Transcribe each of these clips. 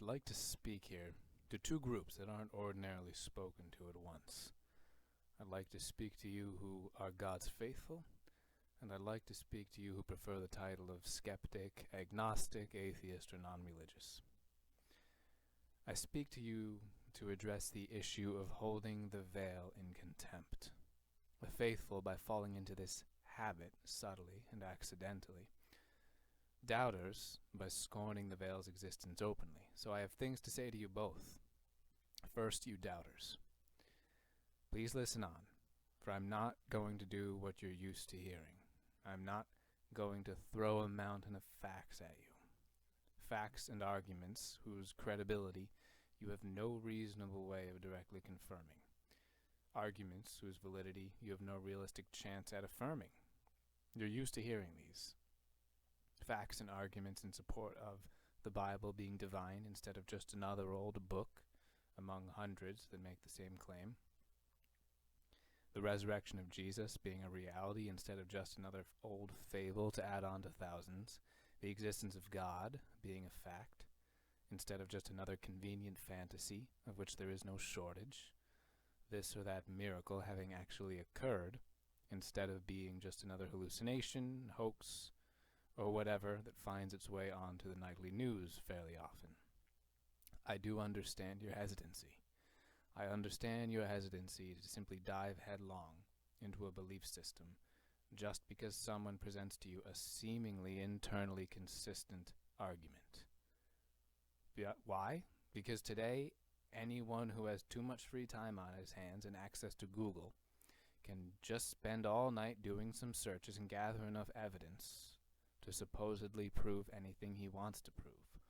I'd like to speak here to two groups that aren't ordinarily spoken to at once. I'd like to speak to you who are God's faithful, and I'd like to speak to you who prefer the title of skeptic, agnostic, atheist, or non-religious. I speak to you to address the issue of holding the veil in contempt. The faithful, by falling into this habit subtly and accidentally. Doubters, by scorning the veil's existence openly. So I have things to say to you both. First, you doubters. Please listen on, for I'm not going to do what you're used to hearing. I'm not going to throw a mountain of facts at you. Facts and arguments whose credibility you have no reasonable way of directly confirming. Arguments whose validity you have no realistic chance at affirming. You're used to hearing these. Facts and arguments in support of the Bible being divine instead of just another old book among hundreds that make the same claim. The resurrection of Jesus being a reality instead of just another old fable to add on to thousands. The existence of God being a fact instead of just another convenient fantasy of which there is no shortage. This or that miracle having actually occurred instead of being just another hallucination, hoax, or whatever that finds its way onto the nightly news fairly often. I do understand your hesitancy. I understand your hesitancy to simply dive headlong into a belief system just because someone presents to you a seemingly internally consistent argument. Why? Because today, anyone who has too much free time on his hands and access to Google can just spend all night doing some searches and gather enough evidence to supposedly prove anything he wants to prove,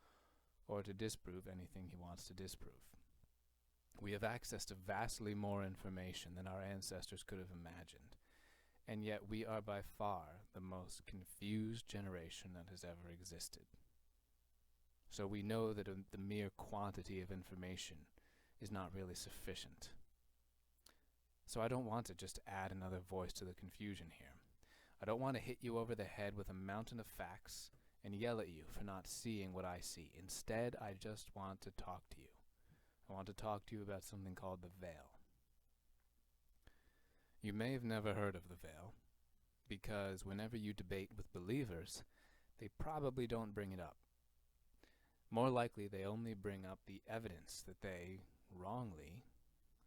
or to disprove anything he wants to disprove. We have access to vastly more information than our ancestors could have imagined, and yet we are by far the most confused generation that has ever existed. So we know that the mere quantity of information is not really sufficient. So I don't want to just add another voice to the confusion here. I don't want to hit you over the head with a mountain of facts and yell at you for not seeing what I see. Instead, I just want to talk to you. I want to talk to you about something called the veil. You may have never heard of the veil, because whenever you debate with believers, they probably don't bring it up. More likely, they only bring up the evidence that they, wrongly,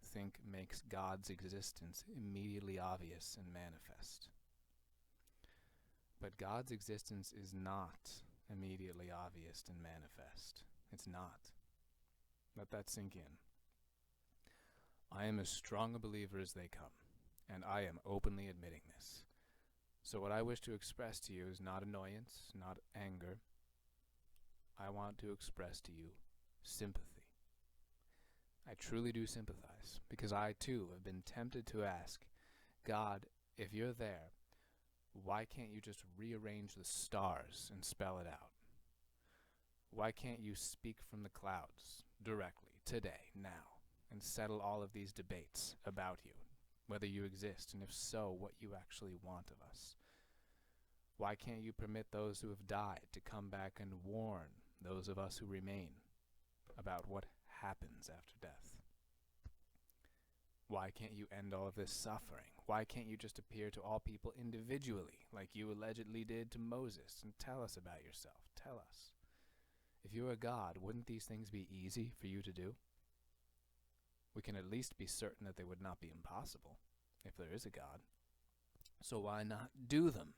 think makes God's existence immediately obvious and manifest. But God's existence is not immediately obvious and manifest. It's not. Let that sink in. I am as strong a believer as they come, and I am openly admitting this. So what I wish to express to you is not annoyance, not anger. I want to express to you sympathy. I truly do sympathize, because I too have been tempted to ask, God, if you're there, why can't you just rearrange the stars and spell it out? Why can't you speak from the clouds directly, today, now, and settle all of these debates about you, whether you exist, and if so, what you actually want of us? Why can't you permit those who have died to come back and warn those of us who remain about what happens after death? Why can't you end all of this suffering? Why can't you just appear to all people individually, like you allegedly did to Moses, and tell us about yourself? Tell us. If you were God, wouldn't these things be easy for you to do? We can at least be certain that they would not be impossible, if there is a God. So why not do them?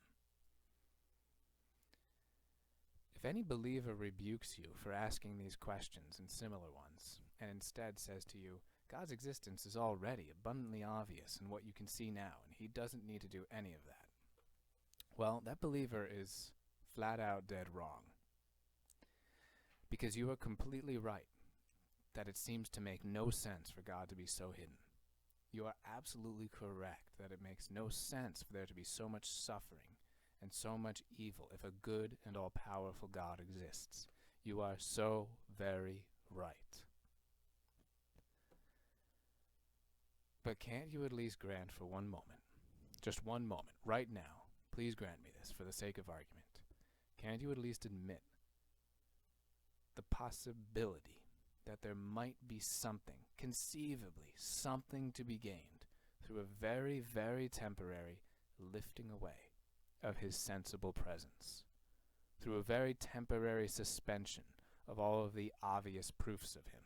If any believer rebukes you for asking these questions and similar ones, and instead says to you, God's existence is already abundantly obvious in what you can see now, and he doesn't need to do any of that, well, that believer is flat out dead wrong. Because you are completely right that it seems to make no sense for God to be so hidden. You are absolutely correct that it makes no sense for there to be so much suffering and so much evil if a good and all-powerful God exists. You are so very right. But can't you at least grant for one moment, just one moment, right now, please grant me this for the sake of argument, can't you at least admit the possibility that there might be something, conceivably something to be gained through a very, very temporary lifting away of his sensible presence, through a very temporary suspension of all of the obvious proofs of him,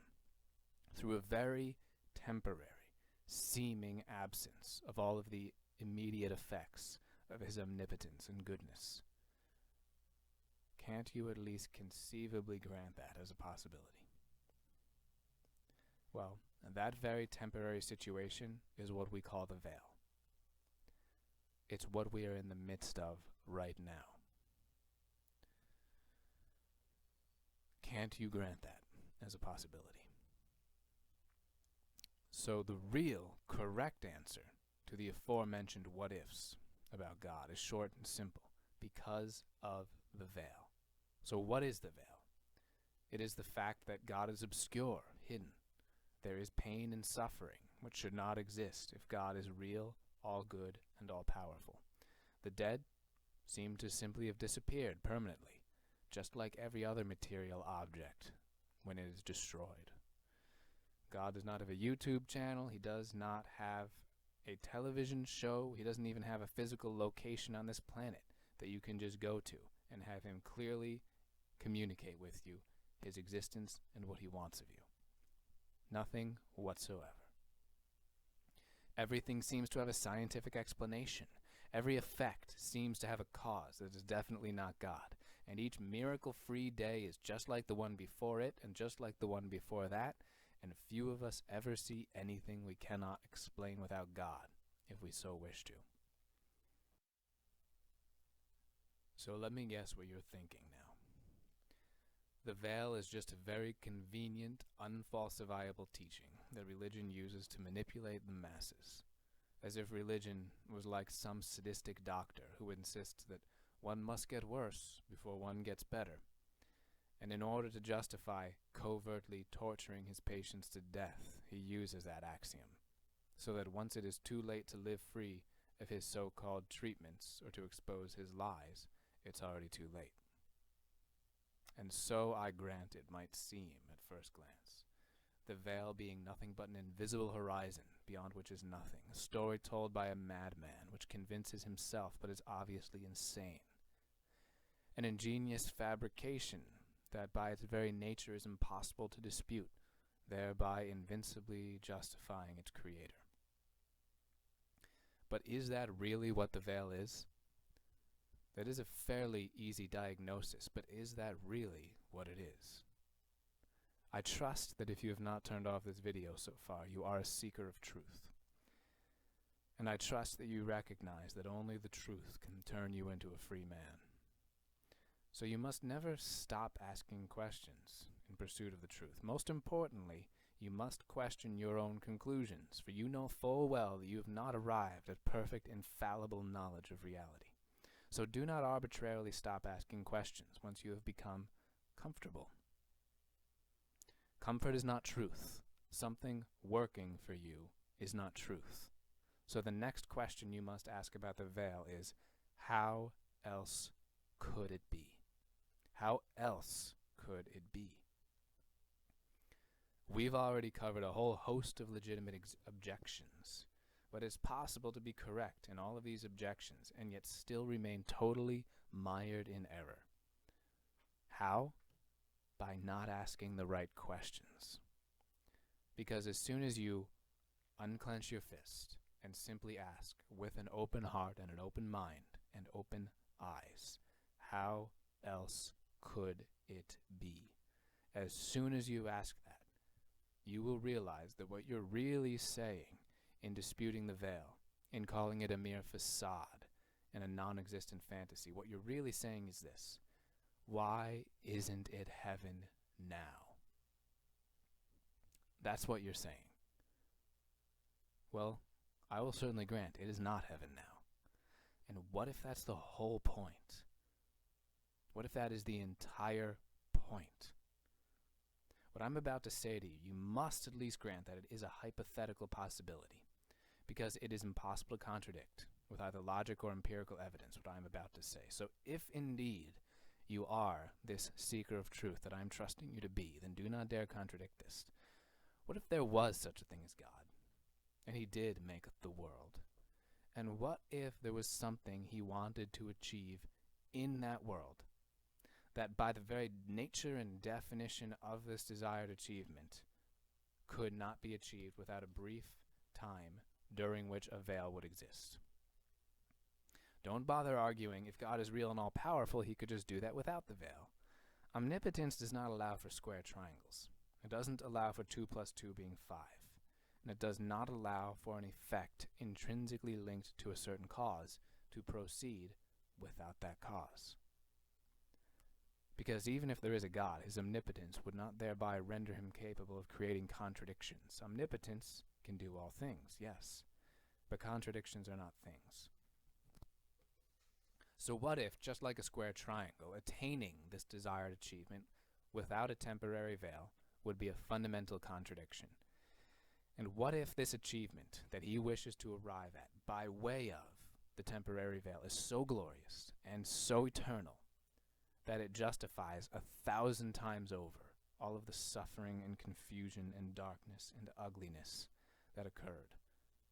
through a very temporary seeming absence of all of the immediate effects of his omnipotence and goodness. Can't you at least conceivably grant that as a possibility? Well, that very temporary situation is what we call the veil. It's what we are in the midst of right now. Can't you grant that as a possibility? So the real, correct answer to the aforementioned what-ifs about God is short and simple: because of the veil. So what is the veil? It is the fact that God is obscure, hidden. There is pain and suffering, which should not exist if God is real, all good, and all powerful. The dead seem to simply have disappeared permanently, just like every other material object when it is destroyed. God does not have a YouTube channel. He does not have a television show. He doesn't even have a physical location on this planet that you can just go to and have him clearly communicate with you his existence and what he wants of you. Nothing whatsoever. Everything seems to have a scientific explanation. Every effect seems to have a cause that is definitely not God. And each miracle-free day is just like the one before it and just like the one before that. And few of us ever see anything we cannot explain without God, if we so wish to. So let me guess what you're thinking now. The veil is just a very convenient, unfalsifiable teaching that religion uses to manipulate the masses, as if religion was like some sadistic doctor who insists that one must get worse before one gets better. And in order to justify covertly torturing his patients to death, he uses that axiom, so that once it is too late to live free of his so-called treatments or to expose his lies, it's already too late. And so I grant it might seem at first glance, the veil being nothing but an invisible horizon beyond which is nothing, a story told by a madman which convinces himself but is obviously insane, an ingenious fabrication that by its very nature is impossible to dispute, thereby invincibly justifying its creator. But is that really what the veil is? That is a fairly easy diagnosis, but is that really what it is? I trust that if you have not turned off this video so far, you are a seeker of truth. And I trust that you recognize that only the truth can turn you into a free man. So you must never stop asking questions in pursuit of the truth. Most importantly, you must question your own conclusions, for you know full well that you have not arrived at perfect, infallible knowledge of reality. So do not arbitrarily stop asking questions once you have become comfortable. Comfort is not truth. Something working for you is not truth. So the next question you must ask about the veil is, how else could it be? How else could it be? We've already covered a whole host of legitimate objections, but it's possible to be correct in all of these objections and yet still remain totally mired in error. How? By not asking the right questions. Because as soon as you unclench your fist and simply ask with an open heart and an open mind and open eyes, how else could it be? As soon as you ask that, you will realize that what you're really saying in disputing the veil, in calling it a mere facade and a non-existent fantasy, what you're really saying is this: why isn't it heaven now? That's what you're saying. Well, I will certainly grant it is not heaven now. And what if that's the whole point? What if that is the entire point? What I'm about to say to you, you must at least grant that it is a hypothetical possibility, because it is impossible to contradict with either logic or empirical evidence what I am about to say. So if indeed you are this seeker of truth that I am trusting you to be, then do not dare contradict this. What if there was such a thing as God, and he did make the world? And what if there was something he wanted to achieve in that world, that by the very nature and definition of this desired achievement could not be achieved without a brief time during which a veil would exist? Don't bother arguing if God is real and all-powerful, he could just do that without the veil. Omnipotence does not allow for square triangles. It doesn't allow for 2 plus 2 being 5. And it does not allow for an effect intrinsically linked to a certain cause to proceed without that cause. Because even if there is a God, his omnipotence would not thereby render him capable of creating contradictions. Omnipotence can do all things, yes, but contradictions are not things. So what if, just like a square triangle, attaining this desired achievement without a temporary veil would be a fundamental contradiction? And what if this achievement that he wishes to arrive at by way of the temporary veil is so glorious and so eternal that it justifies 1,000 times over all of the suffering and confusion and darkness and ugliness that occurred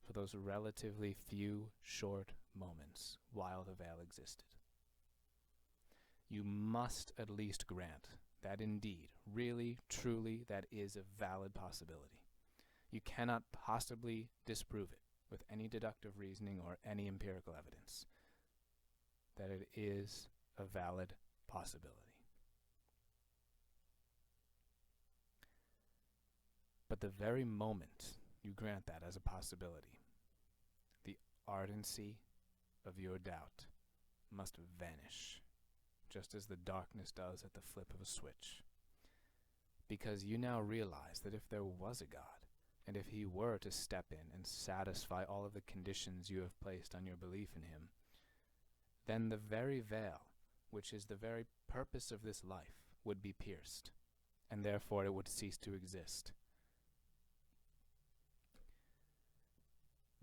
for those relatively few short moments while the veil existed? You must at least grant that indeed, really, truly, that is a valid possibility. You cannot possibly disprove it with any deductive reasoning or any empirical evidence, that it is a valid possibility. But the very moment you grant that as a possibility, the ardency of your doubt must vanish, just as the darkness does at the flip of a switch. Because you now realize that if there was a God, and if he were to step in and satisfy all of the conditions you have placed on your belief in him, then the very veil, which is the very purpose of this life, would be pierced, and therefore it would cease to exist.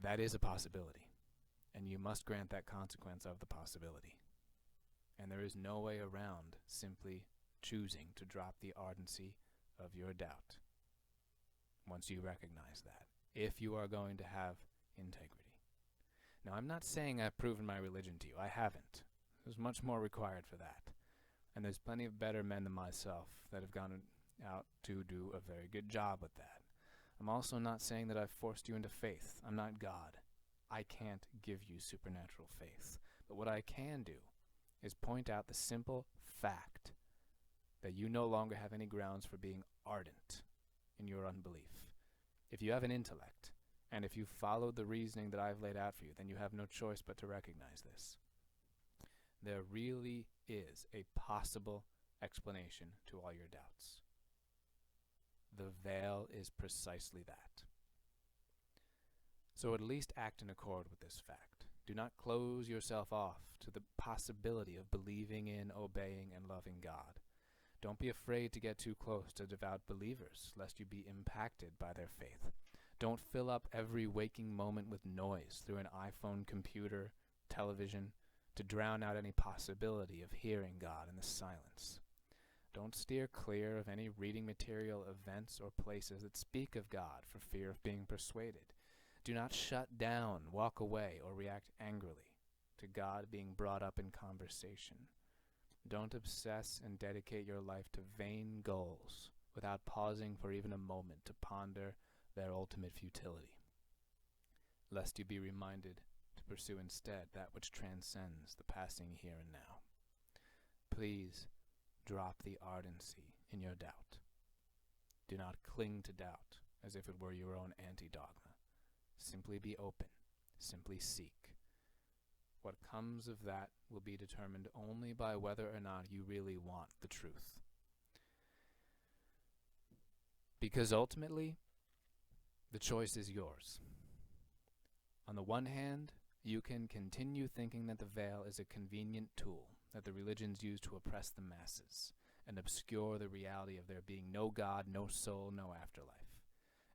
That is a possibility, and you must grant that consequence of the possibility. And there is no way around simply choosing to drop the ardency of your doubt once you recognize that, if you are going to have integrity. Now, I'm not saying I've proven my religion to you. I haven't. There's much more required for that. And there's plenty of better men than myself that have gone out to do a very good job with that. I'm also not saying that I've forced you into faith. I'm not God. I can't give you supernatural faith. But what I can do is point out the simple fact that you no longer have any grounds for being ardent in your unbelief. If you have an intellect, and if you follow the reasoning that I've laid out for you, then you have no choice but to recognize this. There really is a possible explanation to all your doubts. The veil is precisely that. So at least act in accord with this fact. Do not close yourself off to the possibility of believing in, obeying, and loving God. Don't be afraid to get too close to devout believers, lest you be impacted by their faith. Don't fill up every waking moment with noise through an iPhone, computer, television, to drown out any possibility of hearing God in the silence. Don't steer clear of any reading material, events, or places that speak of God for fear of being persuaded. Do not shut down, walk away, or react angrily to God being brought up in conversation. Don't obsess and dedicate your life to vain goals without pausing for even a moment to ponder their ultimate futility, lest you be reminded to pursue instead that which transcends the passing here and now. Please drop the ardency in your doubt. Do not cling to doubt as if it were your own anti-dogma. Simply be open. Simply seek. What comes of that will be determined only by whether or not you really want the truth. Because ultimately, the choice is yours. On the one hand, you can continue thinking that the veil is a convenient tool that the religions use to oppress the masses and obscure the reality of there being no God, no soul, no afterlife.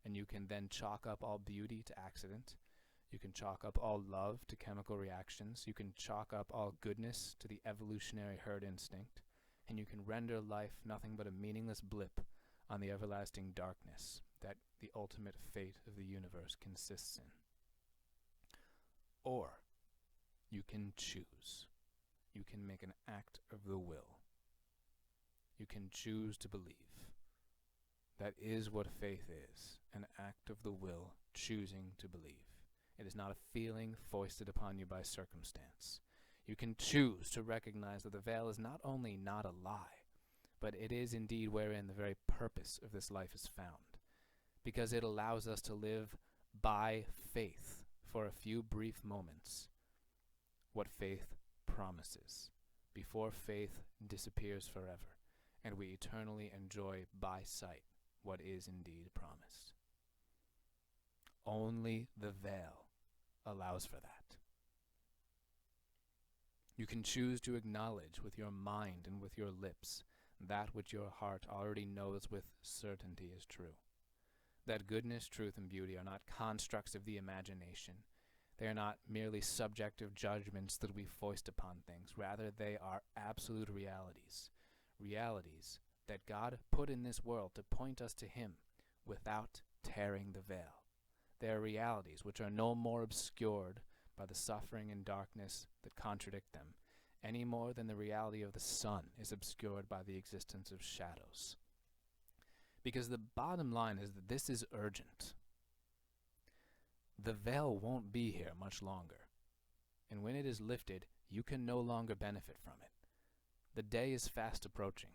And you can then chalk up all beauty to accident. You can chalk up all love to chemical reactions. You can chalk up all goodness to the evolutionary herd instinct. and you can render life nothing but a meaningless blip on the everlasting darkness that the ultimate fate of the universe consists in. Or you can choose. You can make an act of the will. You can choose to believe. That is what faith is, an act of the will, choosing to believe. It is not a feeling foisted upon you by circumstance. You can choose to recognize that the veil is not only not a lie, but it is indeed wherein the very purpose of this life is found, because it allows us to live by faith for a few brief moments what faith promises, before faith disappears forever, and we eternally enjoy by sight what is indeed promised. Only the veil allows for that. You can choose to acknowledge with your mind and with your lips that which your heart already knows with certainty is true. That goodness, truth, and beauty are not constructs of the imagination. They are not merely subjective judgments that we foist upon things. Rather, they are absolute realities. Realities that God put in this world to point us to Him without tearing the veil. They are realities which are no more obscured by the suffering and darkness that contradict them, any more than the reality of the sun is obscured by the existence of shadows. Because the bottom line is that this is urgent. The veil won't be here much longer, and when it is lifted, you can no longer benefit from it. The day is fast approaching,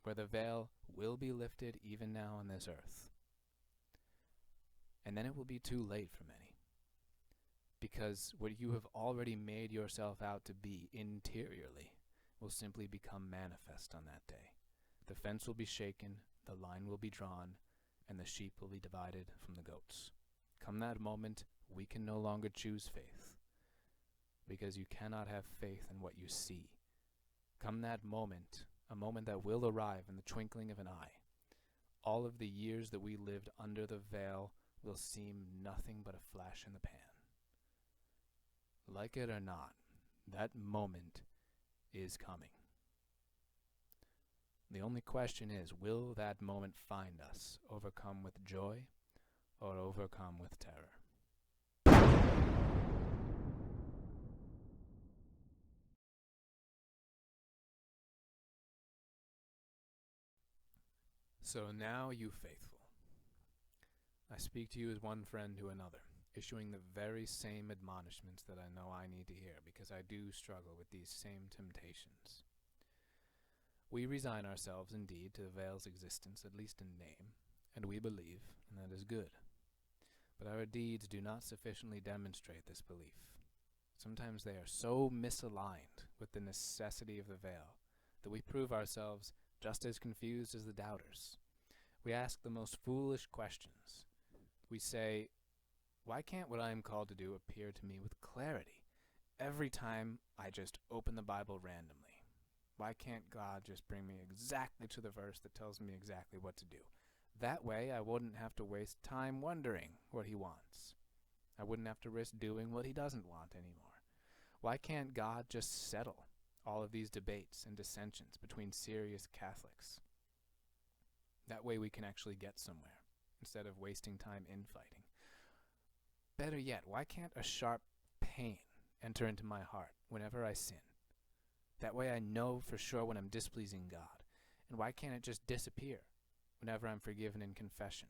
where the veil will be lifted even now on this earth. And then it will be too late for many, because what you have already made yourself out to be interiorly will simply become manifest on that day. The fence will be shaken, the line will be drawn, and the sheep will be divided from the goats. Come that moment, we can no longer choose faith, because you cannot have faith in what you see. Come that moment, a moment that will arrive in the twinkling of an eye, all of the years that we lived under the veil will seem nothing but a flash in the pan. Like it or not, that moment is coming. The only question is, will that moment find us overcome with joy or overcome with terror? So now, you faithful, I speak to you as one friend to another, issuing the very same admonishments that I know I need to hear, because I do struggle with these same temptations. We resign ourselves indeed to the veil's existence, at least in name, and we believe, and that is good. But our deeds do not sufficiently demonstrate this belief. Sometimes they are so misaligned with the necessity of the veil that we prove ourselves just as confused as the doubters. We ask the most foolish questions. We say, why can't what I am called to do appear to me with clarity every time I just open the Bible randomly? Why can't God just bring me exactly to the verse that tells me exactly what to do? That way I wouldn't have to waste time wondering what He wants. I wouldn't have to risk doing what He doesn't want anymore. Why can't God just settle all of these debates and dissensions between serious Catholics? That way we can actually get somewhere, instead of wasting time infighting. Better yet, why can't a sharp pain enter into my heart whenever I sin? That way I know for sure when I'm displeasing God. And why can't it just disappear whenever I'm forgiven in confession?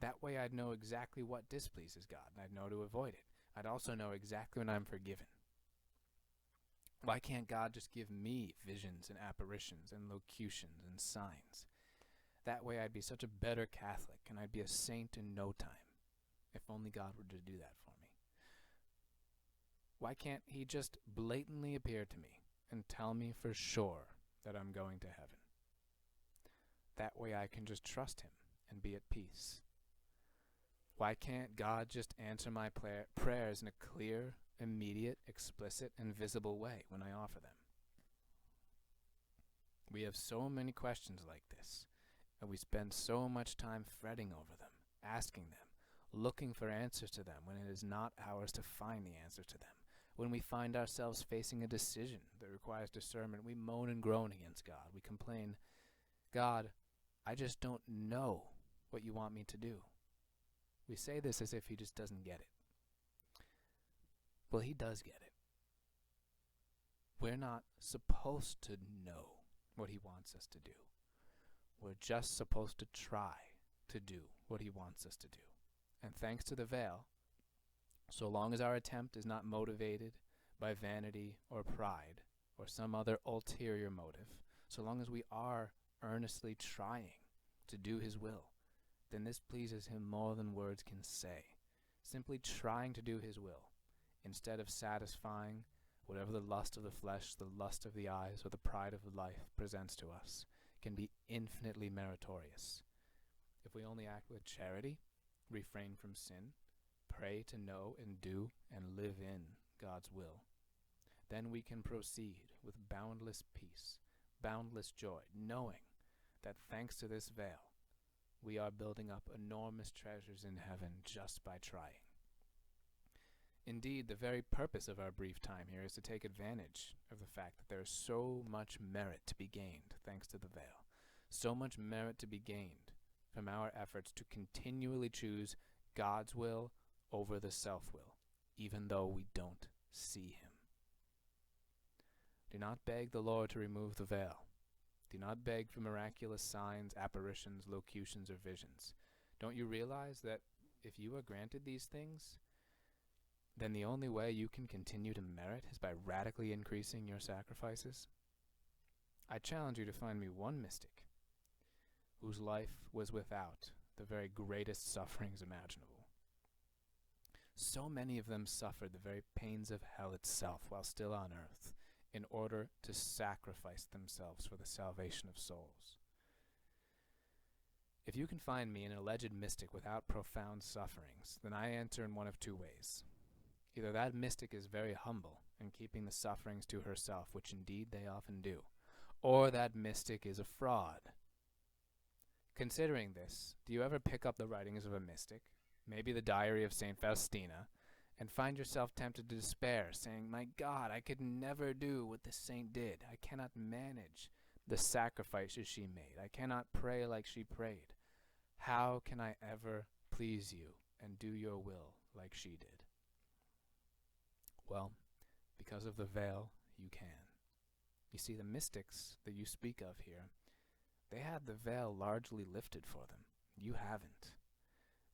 That way I'd know exactly what displeases God, and I'd know to avoid it. I'd also know exactly when I'm forgiven. Why can't God just give me visions and apparitions and locutions and signs? That way I'd be such a better Catholic, and I'd be a saint in no time, if only God were to do that for me. Why can't He just blatantly appear to me and tell me for sure that I'm going to heaven? That way I can just trust Him and be at peace. Why can't God just answer my prayers in a clear, immediate, explicit, and visible way when I offer them? We have so many questions like this, and we spend so much time fretting over them, asking them, looking for answers to them when it is not ours to find the answers to them. When we find ourselves facing a decision that requires discernment, we moan and groan against God. We complain, God, I just don't know what you want me to do. We say this as if he just doesn't get it. Well, he does get it. We're not supposed to know what he wants us to do. We're just supposed to try to do what he wants us to do. And thanks to the veil, so long as our attempt is not motivated by vanity or pride or some other ulterior motive, so long as we are earnestly trying to do his will, then this pleases him more than words can say. Simply trying to do his will, instead of satisfying whatever the lust of the flesh, the lust of the eyes, or the pride of life presents to us, can be infinitely meritorious. If we only act with charity, refrain from sin, pray to know and do and live in God's will, then we can proceed with boundless peace, boundless joy, knowing that thanks to this veil, we are building up enormous treasures in heaven just by trying. Indeed, the very purpose of our brief time here is to take advantage of the fact that there is so much merit to be gained thanks to the veil, so much merit to be gained from our efforts to continually choose God's will over the self-will, even though we don't see him. Do not beg the Lord to remove the veil. Do not beg for miraculous signs, apparitions, locutions, or visions. Don't you realize that if you are granted these things, then the only way you can continue to merit is by radically increasing your sacrifices? I challenge you to find me one mystic whose life was without the very greatest sufferings imaginable. So many of them suffered the very pains of hell itself while still on earth in order to sacrifice themselves for the salvation of souls. If you can find me an alleged mystic without profound sufferings, then I answer in one of two ways. Either that mystic is very humble and keeping the sufferings to herself, which indeed they often do, or that mystic is a fraud. Considering this, do you ever pick up the writings of a mystic, maybe the diary of St. Faustina, and find yourself tempted to despair, saying, my God, I could never do what this saint did. I cannot manage the sacrifices she made. I cannot pray like she prayed. How can I ever please you and do your will like she did? Well, because of the veil, you can. You see, the mystics that you speak of here, they had the veil largely lifted for them. You haven't.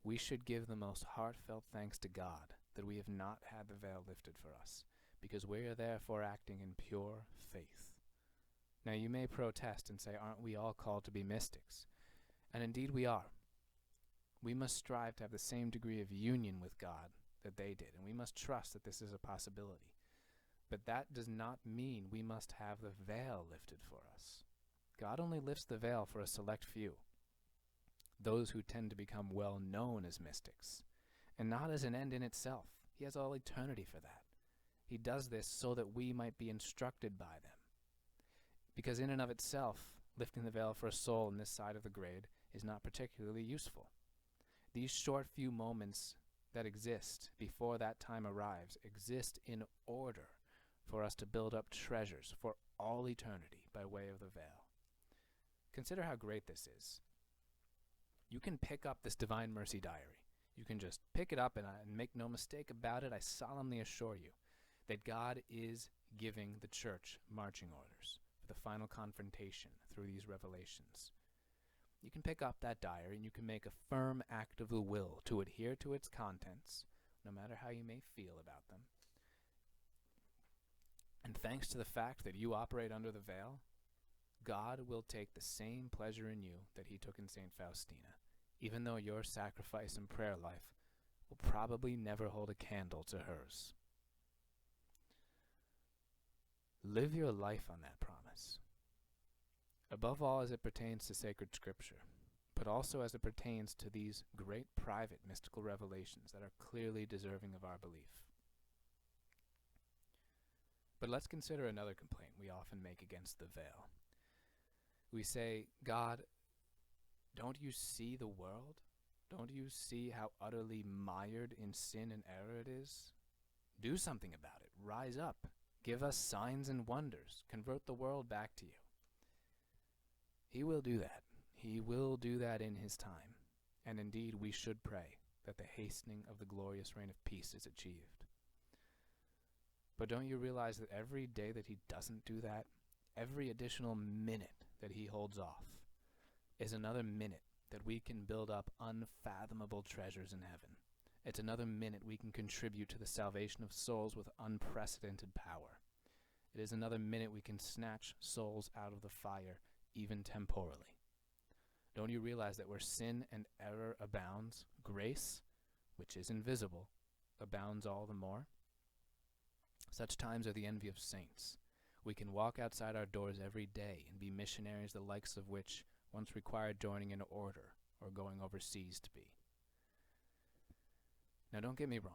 We should give the most heartfelt thanks to God that we have not had the veil lifted for us, because we are therefore acting in pure faith. Now you may protest and say, aren't we all called to be mystics? And indeed we are. We must strive to have the same degree of union with God that they did, and we must trust that this is a possibility. But that does not mean we must have the veil lifted for us. God only lifts the veil for a select few, those who tend to become well known as mystics, and not as an end in itself. He has all eternity for that. He does this so that we might be instructed by them. Because in and of itself, lifting the veil for a soul on this side of the grade is not particularly useful. These short few moments that exist before that time arrives exist in order for us to build up treasures for all eternity by way of the veil. Consider how great this is. You can pick up this Divine Mercy Diary. You can just pick it up and make no mistake about it. I solemnly assure you that God is giving the church marching orders for the final confrontation through these revelations. You can pick up that diary and you can make a firm act of the will to adhere to its contents, no matter how you may feel about them. And thanks to the fact that you operate under the veil, God will take the same pleasure in you that he took in St. Faustina, even though your sacrifice and prayer life will probably never hold a candle to hers. Live your life on that promise. Above all as it pertains to sacred scripture, but also as it pertains to these great private mystical revelations that are clearly deserving of our belief. But let's consider another complaint we often make against the veil. We say, God, don't you see the world? Don't you see how utterly mired in sin and error it is? Do something about it. Rise up. Give us signs and wonders. Convert the world back to you. He will do that. He will do that in his time. And indeed, we should pray that the hastening of the glorious reign of peace is achieved. But don't you realize that every day that he doesn't do that, every additional minute that he holds off, is another minute that we can build up unfathomable treasures in heaven. It's another minute we can contribute to the salvation of souls with unprecedented power. It is another minute we can snatch souls out of the fire, even temporally. Don't you realize that where sin and error abounds, grace, which is invisible, abounds all the more? Such times are the envy of saints. We can walk outside our doors every day and be missionaries, the likes of which once required joining an order or going overseas to be. Now don't get me wrong.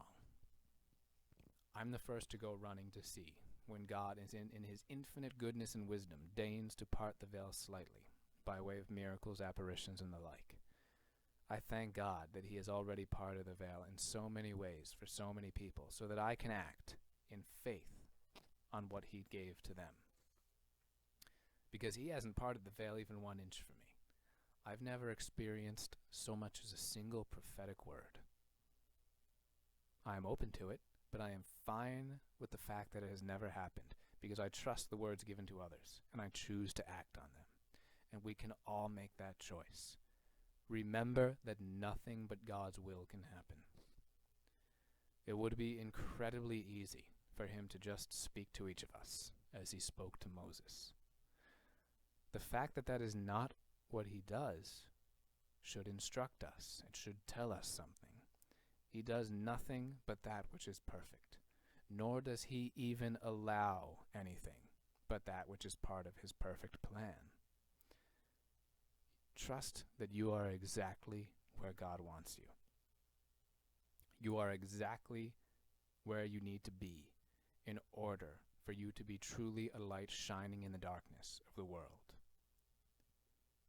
I'm the first to go running to see when God is in his infinite goodness and wisdom deigns to part the veil slightly by way of miracles, apparitions, and the like. I thank God that he has already parted the veil in so many ways for so many people so that I can act in faith on what he gave to them. Because he hasn't parted the veil even 1 inch for me. I've never experienced so much as a single prophetic word. I am open to it, but I am fine with the fact that it has never happened because I trust the words given to others and I choose to act on them. And we can all make that choice. Remember that nothing but God's will can happen. It would be incredibly easy for him to just speak to each of us as he spoke to Moses. The fact that that is not what he does should instruct us. It should tell us something. He does nothing but that which is perfect, nor does he even allow anything but that which is part of his perfect plan. Trust that you are exactly where God wants you. You are exactly where you need to be in order for you to be truly a light shining in the darkness of the world.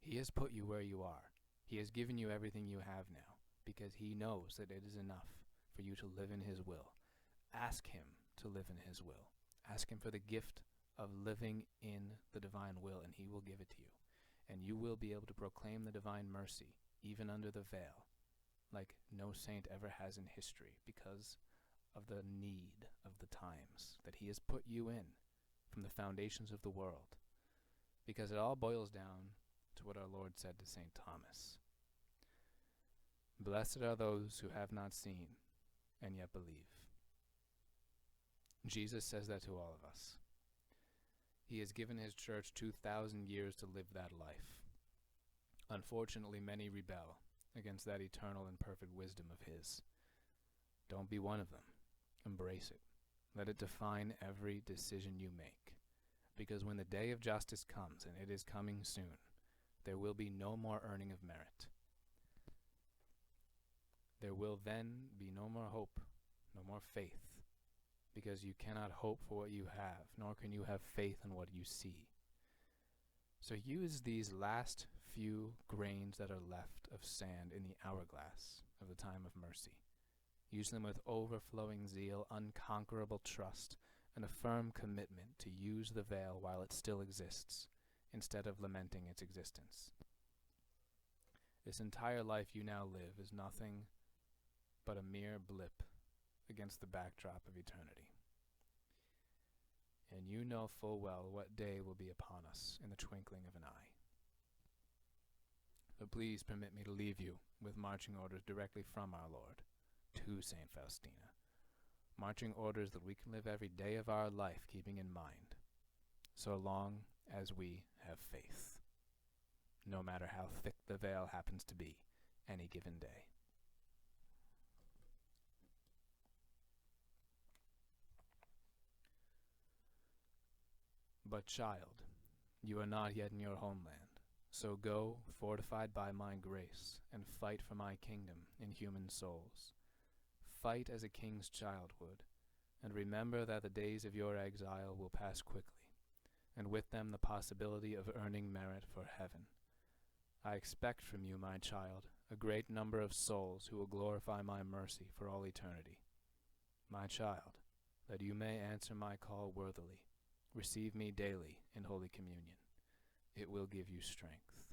He has put you where you are. He has given you everything you have now because he knows that it is enough for you to live in his will. Ask him to live in his will. Ask him for the gift of living in the divine will, and he will give it to you. And you will be able to proclaim the divine mercy, even under the veil, like no saint ever has in history, because of the need of the times that he has put you in from the foundations of the world. Because it all boils down to what our Lord said to St. Thomas. Blessed are those who have not seen and yet believe. Jesus says that to all of us. He has given his church 2,000 years to live that life. Unfortunately, many rebel against that eternal and perfect wisdom of his. Don't be one of them. Embrace it. Let it define every decision you make. Because when the day of justice comes, and it is coming soon, there will be no more earning of merit. There will then be no more hope, no more faith. Because you cannot hope for what you have, nor can you have faith in what you see. So use these last few grains that are left of sand in the hourglass of the time of mercy. Use them with overflowing zeal, unconquerable trust, and a firm commitment to use the veil while it still exists, instead of lamenting its existence. This entire life you now live is nothing but a mere blip against the backdrop of eternity. And you know full well what day will be upon us in the twinkling of an eye. So please permit me to leave you with marching orders directly from our Lord to St. Faustina. Marching orders that we can live every day of our life keeping in mind, so long as we have faith, no matter how thick the veil happens to be any given day. But child, you are not yet in your homeland, so go, fortified by my grace, and fight for my kingdom in human souls. Fight as a king's child would, and remember that the days of your exile will pass quickly, and with them the possibility of earning merit for heaven. I expect from you, my child, a great number of souls who will glorify my mercy for all eternity. My child, that you may answer my call worthily. Receive me daily in Holy Communion. It will give you strength.